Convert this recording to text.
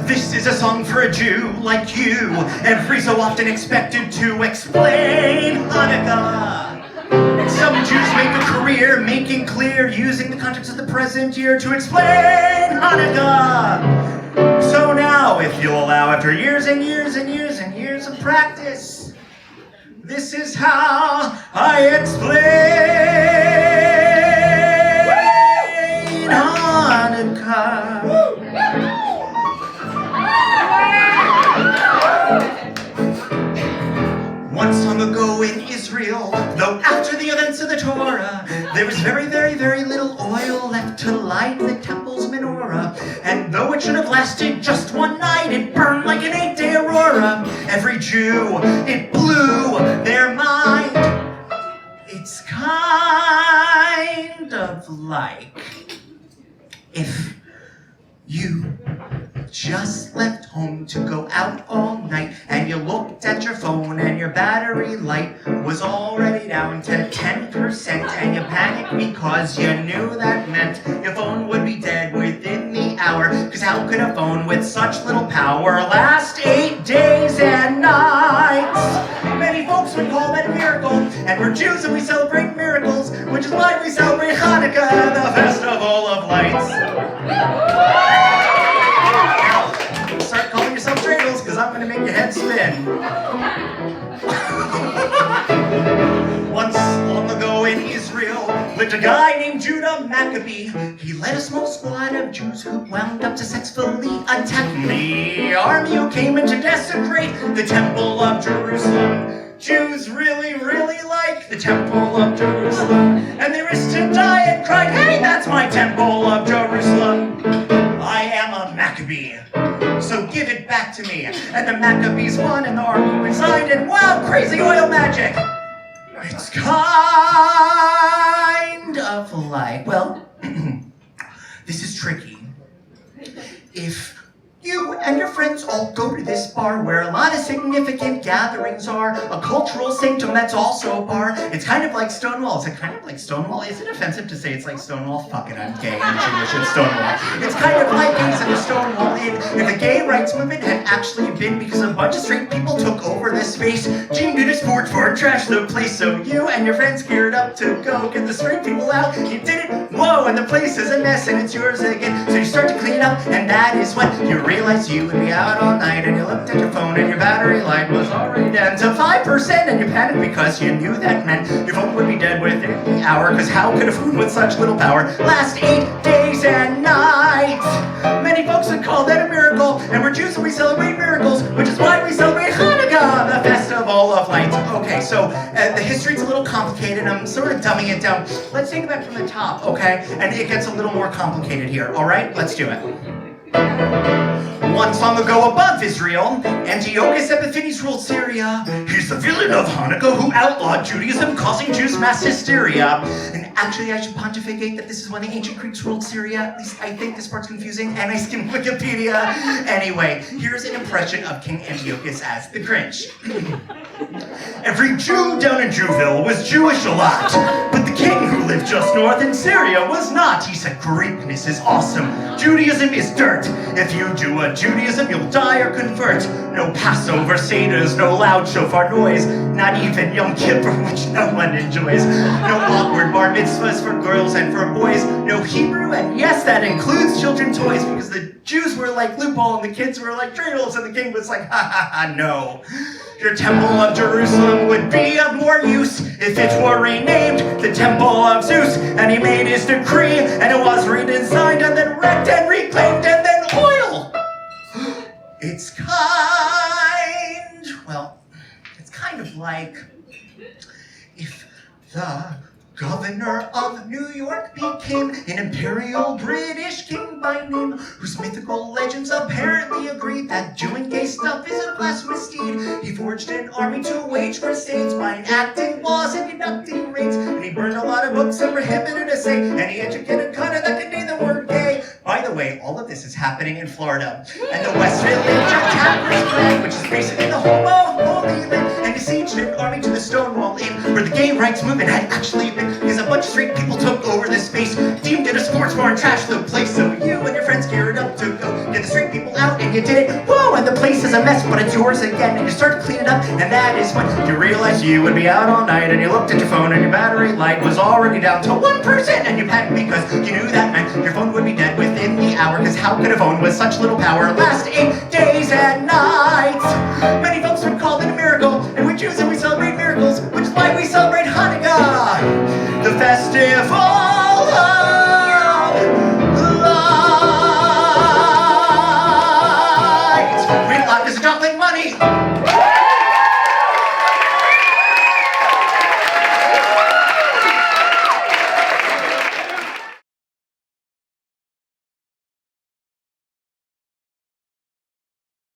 This is a song for a Jew like you, every so often expected to explain Hanukkah. Some Jews make a career making clear, using the context of the present year to explain Hanukkah. So now, if you'll allow, after years and years and years and years of practice, this is how I explain Hanukkah. Once long ago in Israel, though after the events of the Torah, there was very, very, very little oil left to light the temple's menorah. And though it should have lasted just one night, it burned like an 8-day aurora. Every Jew, it blew their mind. It's kind of like if you just left home to go out all night and you looked at your phone and your battery light was already down to 10% and you panicked because you knew that meant your phone would be dead within the hour. Cause how could a phone with such little power last 8 days and nights? Many folks would call that a miracle, and we're Jews and we celebrate miracles, which is why we celebrate Hanukkah, the festival of lights. Start calling yourself dreidels, because I'm going to make your head spin. Once long ago in Israel lived a guy named Judah Maccabee. He led a small squad of Jews who wound up successfully attacking the army who came in to desecrate the Temple of Jerusalem. Jews really, really like the Temple of Jerusalem, and they risked to die and cried, "Hey, that's my Temple of Jerusalem. I am a Maccabee, so give it back to me." And the Maccabees won, and the army resigned, and wow, crazy oil magic! It's kind of like, well, this is tricky. If you and your friends all go to this bar where a lot of significant gatherings are, a cultural sanctum that's also a bar, it's kind of like Stonewall. Is it kind of like Stonewall? Is it offensive to say it's like Stonewall? Fuck it, I'm gay, I'm Jewish, it's Stonewall. It's kind of like gays in a Stonewall Inn. If the gay rights movement had actually been because a bunch of straight people took over this space, Gene did his Ford trash the place, so you and your friends geared up to go get the straight people out. You did it, whoa, and the place is a mess and it's yours again. So you start to clean it up, and that is when you realize you would be out all night, and you looked at your phone and your battery light was already down to 5%, and you panicked because you knew that meant your phone would be dead within the hour. Cause how could a phone with such little power last 8 days and nights? Many folks would call that a miracle, and we're Jews and we celebrate miracles, which is why we celebrate Hanukkah, the festival of lights. Okay, so the history's a little complicated. I'm sort of dumbing it down. Let's take it back from the top, okay? And it gets a little more complicated here, all right? Let's do it. Once long ago above Israel, Antiochus Epiphanes ruled Syria. He's the villain of Hanukkah who outlawed Judaism, causing Jews mass hysteria. And actually, I should pontificate that this is when the ancient Greeks ruled Syria. At least I think this part's confusing, and I skimmed Wikipedia. Anyway, here's an impression of King Antiochus as the Grinch. Every Jew down in Jewville was Jewish a lot, but the king who lived just north in Syria was not. He said, "Greekness is awesome. Judaism is dirt. If you do a Judaism, you'll die or convert. No Passover Seder's, no loud shofar noise, not even Yom Kippur, which no one enjoys. No awkward bar mitzvahs for girls and for boys. No Hebrew, and yes, that includes children's toys, because the Jews were like loophole and the kids were like dreidels, and the king was like, ha ha ha, no. Your Temple of Jerusalem would be of more use if it were renamed the Temple of Zeus." And he made his decree, and it was redesigned and then wrecked and reclaimed and then oil. It's kind of like if the governor of New York became an imperial British king by name, whose mythical legends apparently agree that doing gay stuff is a blasphemous deed. He forged an army to wage crusades by enacting laws and conducting raids, and he burned a lot of books and prohibited a say, and he educated kind of that contained the word gay. By the way, all of this is happening in Florida. And the West Village Attackers flag, which is basically the Holy Land, and besieged an army to the Stonewall Inn, where the gay rights movement had actually been, because a bunch of straight people took over this space, deemed it a sports bar and trashed the place. So you and your friends geared up to go get the straight people out, and you did it. Whoa, and the place is a mess, but it's yours again. And you start to clean it up, and that is when you realized you would be out all night, and you looked at your phone, and your battery light was already down to 1%, and you panicked because you knew that meant your phone would be dead within the hour, because how could a phone with such little power last 8 days and nights? Many folks would call it a miracle, and we choose and we celebrate miracles, which is why we celebrate Hanukkah, the festival